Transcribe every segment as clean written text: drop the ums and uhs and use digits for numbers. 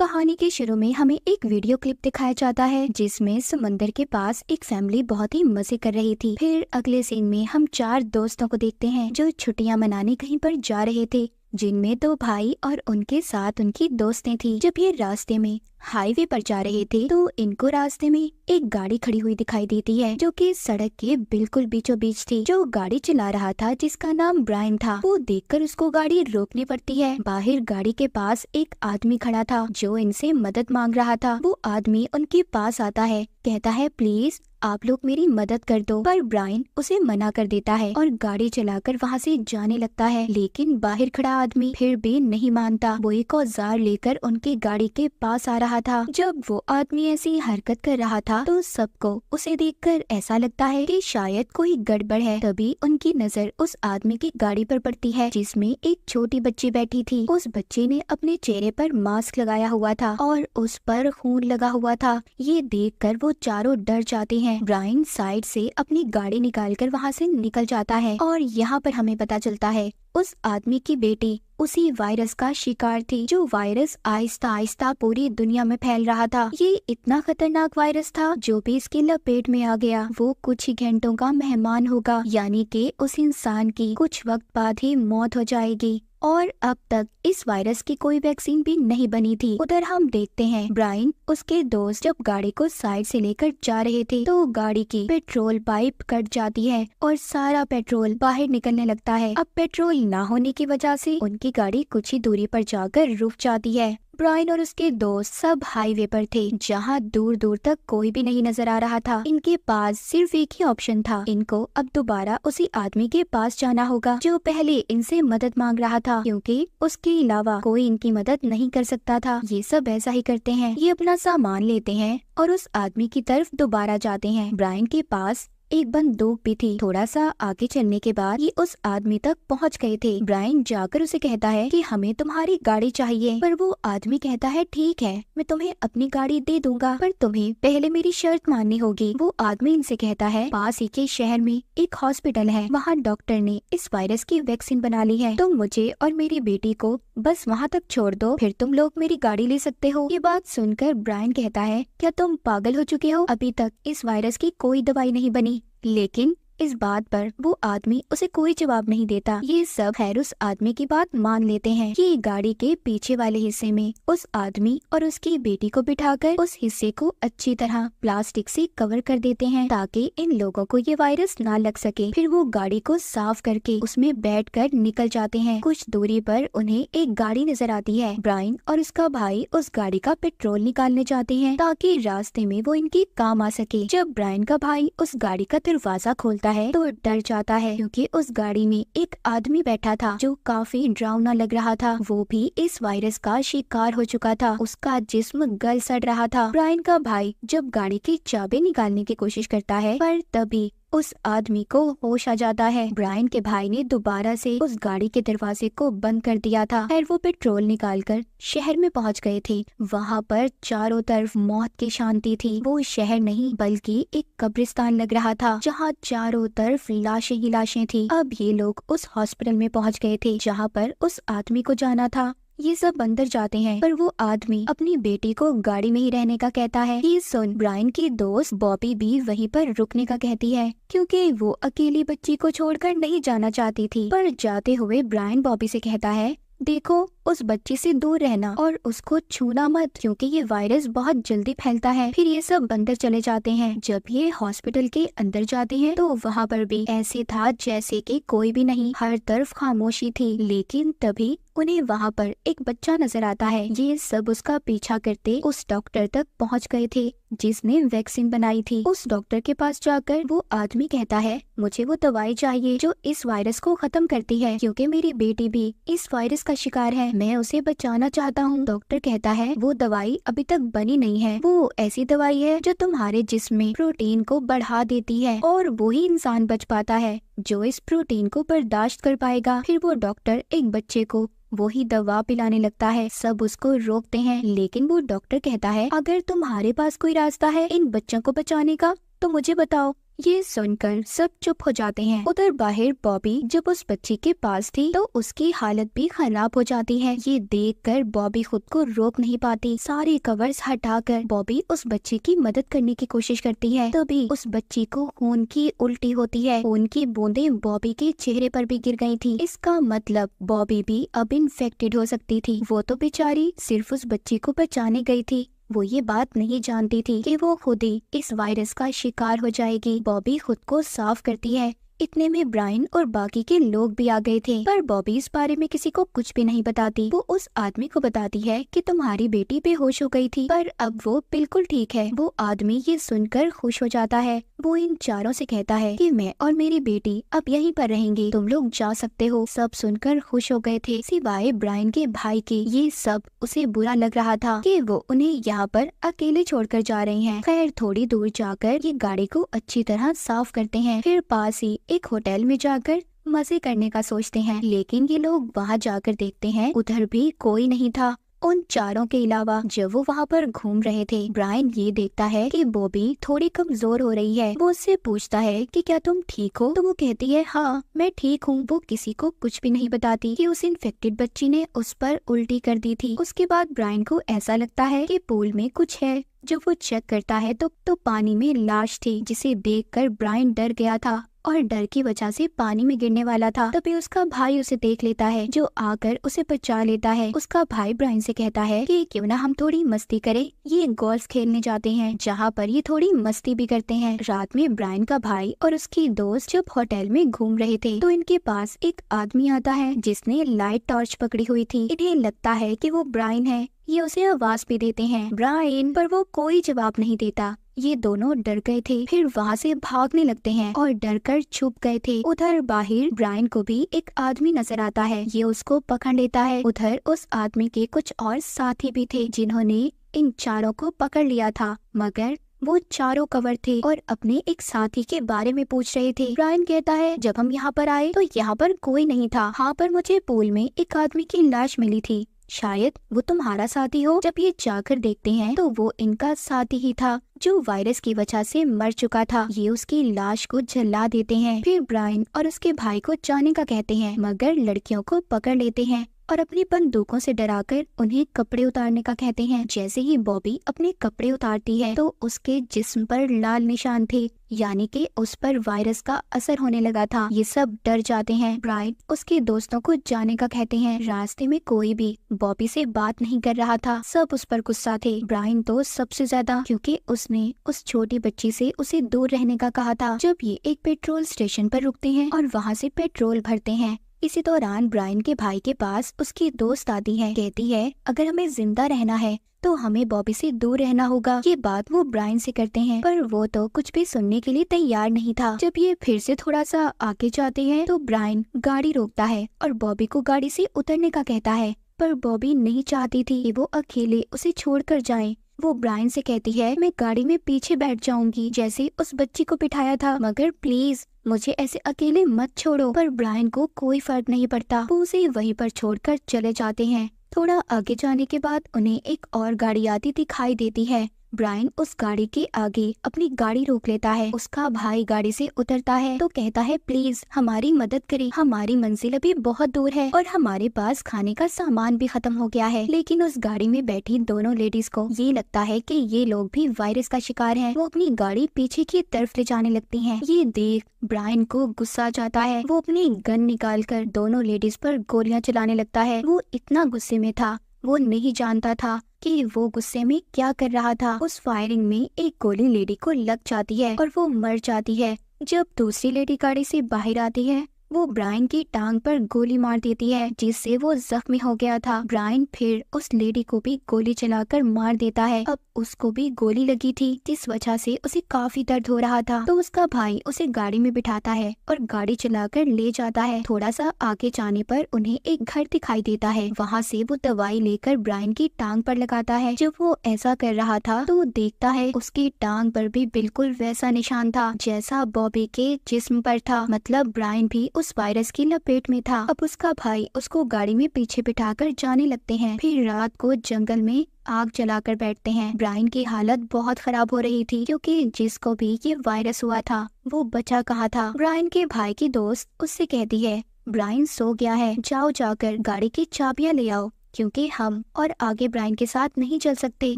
कहानी के शुरू में हमें एक वीडियो क्लिप दिखाया जाता है जिसमें समंदर के पास एक फैमिली बहुत ही मजे कर रही थी। फिर अगले सीन में हम 4 दोस्तों को देखते हैं जो छुट्टियां मनाने कहीं पर जा रहे थे, जिनमें 2 भाई और उनके साथ उनकी दोस्तें थी। जब ये रास्ते में हाईवे पर जा रहे थे तो इनको रास्ते में एक गाड़ी खड़ी हुई दिखाई देती है जो कि सड़क के बिल्कुल बीचों बीच थी। जो गाड़ी चला रहा था जिसका नाम ब्रायन था, वो देखकर उसको गाड़ी रोकनी पड़ती है। बाहर गाड़ी के पास एक आदमी खड़ा था जो इनसे मदद मांग रहा था। वो आदमी उनके पास आता है, कहता है प्लीज आप लोग मेरी मदद कर दो, पर ब्रायन उसे मना कर देता है और गाड़ी चलाकर वहाँ से जाने लगता है। लेकिन बाहर खड़ा आदमी फिर भी नहीं मानता। वो एक औजार लेकर उनकी गाड़ी के पास आ रहा था। जब वो आदमी ऐसी हरकत कर रहा था तो सबको उसे देखकर ऐसा लगता है कि शायद कोई गड़बड़ है। तभी उनकी नजर उस आदमी की गाड़ी पर पड़ती है जिसमें एक छोटी बच्ची बैठी थी। उस बच्चे ने अपने चेहरे पर मास्क लगाया हुआ था और उस पर खून लगा हुआ था। ये देखकर वो चारों डर जाते हैं। ब्रायन साइड से अपनी गाड़ी निकालकर वहाँ से निकल जाता है और यहाँ पर हमें पता चलता है उस आदमी की बेटी उसी वायरस का शिकार थी। जो वायरस आहिस्ता आहिस्ता पूरी दुनिया में फैल रहा था। ये इतना खतरनाक वायरस था, जो भी इसके लपेट में आ गया वो कुछ ही घंटों का मेहमान होगा, यानी कि उस इंसान की कुछ वक्त बाद ही मौत हो जाएगी। और अब तक इस वायरस की कोई वैक्सीन भी नहीं बनी थी। उधर हम देखते हैं ब्रायन उसके दोस्त जब गाड़ी को साइड से लेकर जा रहे थे तो गाड़ी की पेट्रोल पाइप कट जाती है और सारा पेट्रोल बाहर निकलने लगता है। अब पेट्रोल ना होने की वजह से उनकी गाड़ी कुछ ही दूरी पर जाकर रुक जाती है। ब्रायन और उसके दोस्त सब हाईवे पर थे जहां दूर दूर तक कोई भी नहीं नजर आ रहा था। इनके पास सिर्फ एक ही ऑप्शन था, इनको अब दोबारा उसी आदमी के पास जाना होगा जो पहले इनसे मदद मांग रहा था, क्योंकि उसके अलावा कोई इनकी मदद नहीं कर सकता था। ये सब ऐसा ही करते हैं, ये अपना सामान लेते हैं और उस आदमी की तरफ दोबारा जाते हैं। ब्रायन के पास एक बंदूक भी थी। थोड़ा सा आगे चलने के बाद ये उस आदमी तक पहुंच गए थे। ब्रायन जाकर उसे कहता है कि हमें तुम्हारी गाड़ी चाहिए, पर वो आदमी कहता है ठीक है मैं तुम्हें अपनी गाड़ी दे दूंगा, पर तुम्हें पहले मेरी शर्त माननी होगी। वो आदमी इनसे कहता है पास ही के शहर में एक हॉस्पिटल है, वहाँ डॉक्टर ने इस वायरस की वैक्सीन बना ली है, तुम मुझे और मेरी बेटी को बस वहाँ तक छोड़ दो, फिर तुम लोग मेरी गाड़ी ले सकते हो। ये बात सुनकर ब्रायन कहता है क्या तुम पागल हो चुके हो, अभी तक इस वायरस की कोई दवाई नहीं बनी। लेकिन इस बात पर वो आदमी उसे कोई जवाब नहीं देता। ये सब खैर उस आदमी की बात मान लेते हैं कि गाड़ी के पीछे वाले हिस्से में उस आदमी और उसकी बेटी को बिठाकर उस हिस्से को अच्छी तरह प्लास्टिक से कवर कर देते हैं ताकि इन लोगों को ये वायरस ना लग सके। फिर वो गाड़ी को साफ करके उसमें बैठकर निकल जाते हैं। कुछ दूरी पर उन्हें एक गाड़ी नजर आती है। ब्रायन और उसका भाई उस गाड़ी का पेट्रोल निकालने जाते हैं ताकि रास्ते में वो इनके काम आ सके। जब ब्रायन का भाई उस गाड़ी का दरवाजा खोलता है तो डर जाता है, क्योंकि उस गाड़ी में एक आदमी बैठा था जो काफी डरावना लग रहा था। वो भी इस वायरस का शिकार हो चुका था, उसका जिस्म गल सड़ रहा था। ब्रायन का भाई जब गाड़ी की चाबी निकालने की कोशिश करता है, पर तभी उस आदमी को होश आ जाता है। ब्रायन के भाई ने दोबारा से उस गाड़ी के दरवाजे को बंद कर दिया था। फिर वो पेट्रोल निकालकर शहर में पहुंच गए थे। वहाँ पर चारों तरफ मौत की शांति थी। वो शहर नहीं बल्कि एक कब्रिस्तान लग रहा था जहाँ चारों तरफ लाशें ही लाशें थी। अब ये लोग उस हॉस्पिटल में पहुँच गए थे जहाँ पर उस आदमी को जाना था। ये सब अंदर जाते हैं, पर वो आदमी अपनी बेटी को गाड़ी में ही रहने का कहता है। ये सुन ब्रायन की दोस्त बॉबी भी वहीं पर रुकने का कहती है, क्योंकि वो अकेली बच्ची को छोड़कर नहीं जाना चाहती थी। पर जाते हुए ब्रायन बॉबी से कहता है देखो उस बच्ची से दूर रहना और उसको छूना मत, क्योंकि ये वायरस बहुत जल्दी फैलता है। फिर ये सब अंदर चले जाते हैं। जब ये हॉस्पिटल के अंदर जाते हैं तो वहाँ पर भी ऐसे था जैसे कि कोई भी नहीं, हर तरफ खामोशी थी। लेकिन तभी उन्हें वहाँ पर एक बच्चा नजर आता है। ये सब उसका पीछा करते उस डॉक्टर तक पहुँच गए थे जिसने वैक्सीन बनाई थी। उस डॉक्टर के पास जाकर वो आदमी कहता है मुझे वो दवाई चाहिए जो इस वायरस को खत्म करती है, क्योंकि मेरी बेटी भी इस वायरस का शिकार है, मैं उसे बचाना चाहता हूँ। डॉक्टर कहता है वो दवाई अभी तक बनी नहीं है, वो ऐसी दवाई है जो तुम्हारे जिस्म में प्रोटीन को बढ़ा देती है और वो ही इंसान बच पाता है जो इस प्रोटीन को बर्दाश्त कर पाएगा। फिर वो डॉक्टर एक बच्चे को वही दवा पिलाने लगता है। सब उसको रोकते हैं, लेकिन वो डॉक्टर कहता है अगर तुम्हारे पास कोई रास्ता है इन बच्चों को बचाने का तो मुझे बताओ। ये सुनकर सब चुप हो जाते हैं। उधर बाहर बॉबी जब उस बच्ची के पास थी तो उसकी हालत भी खराब हो जाती है। ये देखकर बॉबी खुद को रोक नहीं पाती। सारे कवर्स हटाकर बॉबी उस बच्ची की मदद करने की कोशिश करती है। तभी उस बच्ची को खून की उल्टी होती है। खून की बूंदें बॉबी के चेहरे पर भी गिर गई थी। इसका मतलब बॉबी भी अब इन्फेक्टेड हो सकती थी। वो तो बेचारी सिर्फ उस बच्ची को बचाने गई थी। वो ये बात नहीं जानती थी कि वो खुद ही इस वायरस का शिकार हो जाएगी। बॉबी खुद को साफ करती है। इतने में ब्रायन और बाकी के लोग भी आ गए थे, पर बॉबी इस बारे में किसी को कुछ भी नहीं बताती। वो उस आदमी को बताती है कि तुम्हारी बेटी बेहोश हो गई थी, पर अब वो बिल्कुल ठीक है। वो आदमी ये सुनकर खुश हो जाता है। वो इन चारों से कहता है कि मैं और मेरी बेटी अब यहीं पर रहेंगे, तुम लोग जा सकते हो। सब सुनकर खुश हो गए थे, सिवाय ब्रायन के भाई के। ये सब उसे बुरा लग रहा था कि वो उन्हें यहाँ पर अकेले छोड़कर जा रहे हैं। खैर थोड़ी दूर जाकर ये गाड़ी को अच्छी तरह साफ करते हैं। फिर पास ही एक होटल में जाकर मजे करने का सोचते हैं, लेकिन ये लोग वहाँ जाकर देखते हैं उधर भी कोई नहीं था उन चारों के अलावा। जब वो वहाँ पर घूम रहे थे, ब्रायन ये देखता है कि बॉबी थोड़ी कमजोर हो रही है। वो उससे पूछता है कि क्या तुम ठीक हो? तो वो कहती है हाँ मैं ठीक हूँ। वो किसी को कुछ भी नहीं बताती कि उस इन्फेक्टेड बच्ची ने उस पर उल्टी कर दी थी। उसके बाद ब्रायन को ऐसा लगता है कि पूल में कुछ है। जब वो चेक करता है तो पानी में लाश थी, जिसे देखकर ब्रायन डर गया था और डर की वजह से पानी में गिरने वाला था। तभी उसका भाई उसे देख लेता है, जो आकर उसे बचा लेता है। उसका भाई ब्रायन से कहता है कि क्यों ना हम थोड़ी मस्ती करें। ये गोल्फ खेलने जाते हैं, जहाँ पर ये थोड़ी मस्ती भी करते हैं। रात में ब्रायन का भाई और उसकी दोस्त जब होटल में घूम रहे थे तो इनके पास एक आदमी आता है जिसने लाइट टॉर्च पकड़ी हुई थी। इन्हें लगता है कि वो ब्रायन है। ये उसे आवाज भी देते हैं ब्रायन, पर वो कोई जवाब नहीं देता। ये दोनों डर गए थे, फिर वहाँ से भागने लगते हैं और डर कर छुप गए थे। उधर बाहर ब्रायन को भी एक आदमी नजर आता है। ये उसको पकड़ लेता है। उधर उस आदमी के कुछ और साथी भी थे जिन्होंने इन चारों को पकड़ लिया था, मगर वो चारों कवर थे और अपने एक साथी के बारे में पूछ रहे थे। ब्रायन कहता है जब हम यहाँ पर आए तो यहाँ पर कोई नहीं था। हाँ, पर मुझे पूल में एक आदमी की लाश मिली थी, शायद वो तुम्हारा साथी हो। जब ये जाकर देखते हैं तो वो इनका साथी ही था जो वायरस की वजह से मर चुका था। ये उसकी लाश को जला देते हैं। फिर ब्रायन और उसके भाई को जाने का कहते हैं, मगर लड़कियों को पकड़ लेते हैं और अपनी बंदूकों से डराकर उन्हें कपड़े उतारने का कहते हैं। जैसे ही बॉबी अपने कपड़े उतारती है तो उसके जिस्म पर लाल निशान थे, यानी कि उस पर वायरस का असर होने लगा था। ये सब डर जाते हैं। ब्रायन उसके दोस्तों को जाने का कहते हैं। रास्ते में कोई भी बॉबी से बात नहीं कर रहा था, सब उस पर गुस्सा थे। ब्रायन तो सबसे ज्यादा, क्योंकि उसने उस छोटी बच्ची से उसे दूर रहने का कहा था। जब ये एक पेट्रोल स्टेशन पर रुकते हैं और वहाँ से पेट्रोल भरते हैं, इसी दौरान ब्रायन के भाई के पास उसकी दोस्त आती है। कहती है अगर हमें जिंदा रहना है तो हमें बॉबी से दूर रहना होगा। ये बात वो ब्रायन से करते हैं, पर वो तो कुछ भी सुनने के लिए तैयार नहीं था। जब ये फिर से थोड़ा सा आगे जाते हैं तो ब्रायन गाड़ी रोकता है और बॉबी को गाड़ी से उतरने का कहता है, पर बॉबी नहीं चाहती थी कि वो अकेले उसे छोड़कर जाए। वो ब्रायन से कहती है मैं गाड़ी में पीछे बैठ जाऊंगी जैसे उस बच्ची को बिठाया था, मगर प्लीज मुझे ऐसे अकेले मत छोड़ो। पर ब्रायन को कोई फर्क नहीं पड़ता, वो उसे वहीं पर छोड़कर चले जाते हैं। थोड़ा आगे जाने के बाद उन्हें एक और गाड़ी आती दिखाई देती है। ब्रायन उस गाड़ी के आगे अपनी गाड़ी रोक लेता है। उसका भाई गाड़ी से उतरता है तो कहता है प्लीज हमारी मदद करें, हमारी मंजिल अभी बहुत दूर है और हमारे पास खाने का सामान भी खत्म हो गया है। लेकिन उस गाड़ी में बैठी दोनों लेडीज को ये लगता है कि ये लोग भी वायरस का शिकार हैं। वो अपनी गाड़ी पीछे की तरफ ले जाने लगती हैं। ये देख ब्रायन को गुस्सा आ जाता है। वो अपनी गन निकालकर दोनों लेडीज पर गोलियां चलाने लगता है। वो इतना गुस्से में था, वो नहीं जानता था कि वो गुस्से में क्या कर रहा था। उस फायरिंग में एक गोली लेडी को लग जाती है और वो मर जाती है। जब दूसरी लेडी गाड़ी से बाहर आती है, वो ब्रायन की टांग पर गोली मार देती है, जिससे वो जख्मी हो गया था। ब्रायन फिर उस लेडी को भी गोली चलाकर मार देता है। अब उसको भी गोली लगी थी, जिस वजह से उसे काफी दर्द हो रहा था। तो उसका भाई उसे गाड़ी में बिठाता है और गाड़ी चलाकर ले जाता है। थोड़ा सा आगे जाने पर उन्हें एक घर दिखाई देता है। वहाँ से वो दवाई लेकर ब्रायन की टांग पर लगाता है। जब वो ऐसा कर रहा था तो वो देखता है उसकी टांग पर भी बिल्कुल वैसा निशान था जैसा बॉबी के जिस्म पर था। मतलब ब्रायन भी उस वायरस की लपेट में था। अब उसका भाई उसको गाड़ी में पीछे बिठाकर जाने लगते हैं। फिर रात को जंगल में आग जलाकर बैठते हैं। ब्रायन की हालत बहुत खराब हो रही थी क्योंकि जिसको भी ये वायरस हुआ था वो बचा कहाँ था। ब्रायन के भाई की दोस्त उससे कहती है, ब्रायन सो गया है, जाओ जाकर गाड़ी की चाबियां ले आओ, क्योंकि हम और आगे ब्रायन के साथ नहीं चल सकते,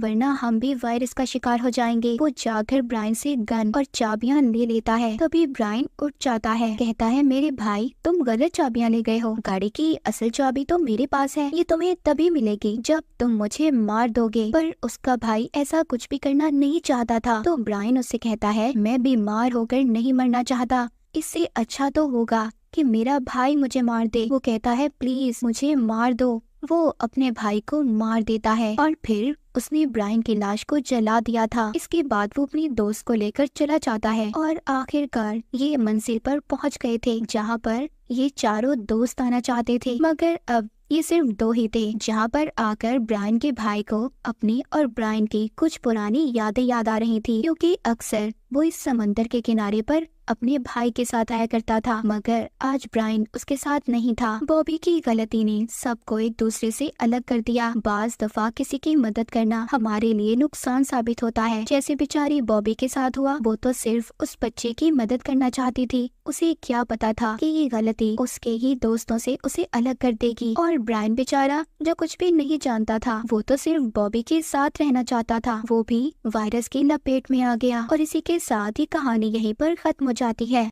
वरना हम भी वायरस का शिकार हो जाएंगे। वो जाकर ब्रायन से गन और चाबियां ले लेता है। तभी ब्रायन उठ जाता है, कहता है, मेरे भाई तुम गलत चाबियां ले गए हो, गाड़ी की असल चाबी तो मेरे पास है, ये तुम्हें तभी मिलेगी जब तुम मुझे मार दोगे। पर उसका भाई ऐसा कुछ भी करना नहीं चाहता था। तो ब्रायन उससे कहता है, मैं बीमार होकर नहीं मरना चाहता, इससे अच्छा तो होगा कि मेरा भाई मुझे मार दे। वो कहता है, प्लीज मुझे मार दो। वो अपने भाई को मार देता है और फिर उसने ब्रायन की लाश को जला दिया था। इसके बाद वो अपनी दोस्त को लेकर चला जाता है और आखिरकार ये मंजिल पर पहुंच गए थे जहां पर ये चारों दोस्त आना चाहते थे, मगर अब ये सिर्फ दो ही थे। जहां पर आकर ब्रायन के भाई को अपनी और ब्रायन की कुछ पुरानी यादें याद आ रही थी, क्योंकि अक्सर वो इस समंदर के किनारे पर अपने भाई के साथ आया करता था, मगर आज ब्रायन उसके साथ नहीं था। बॉबी की गलती ने सबको एक दूसरे से अलग कर दिया। बाज दफा किसी की मदद करना हमारे लिए नुकसान साबित होता है, जैसे बेचारी बॉबी के साथ हुआ। वो तो सिर्फ उस बच्चे की मदद करना चाहती थी, उसे क्या पता था कि ये गलती उसके ही दोस्तों से उसे अलग कर देगी। और ब्रायन बेचारा जो कुछ भी नहीं जानता था, वो तो सिर्फ बॉबी के साथ रहना चाहता था, वो भी वायरस की लपेट में आ गया। और इसी के साथ ही कहानी यहीं पर खत्म हो जाती है।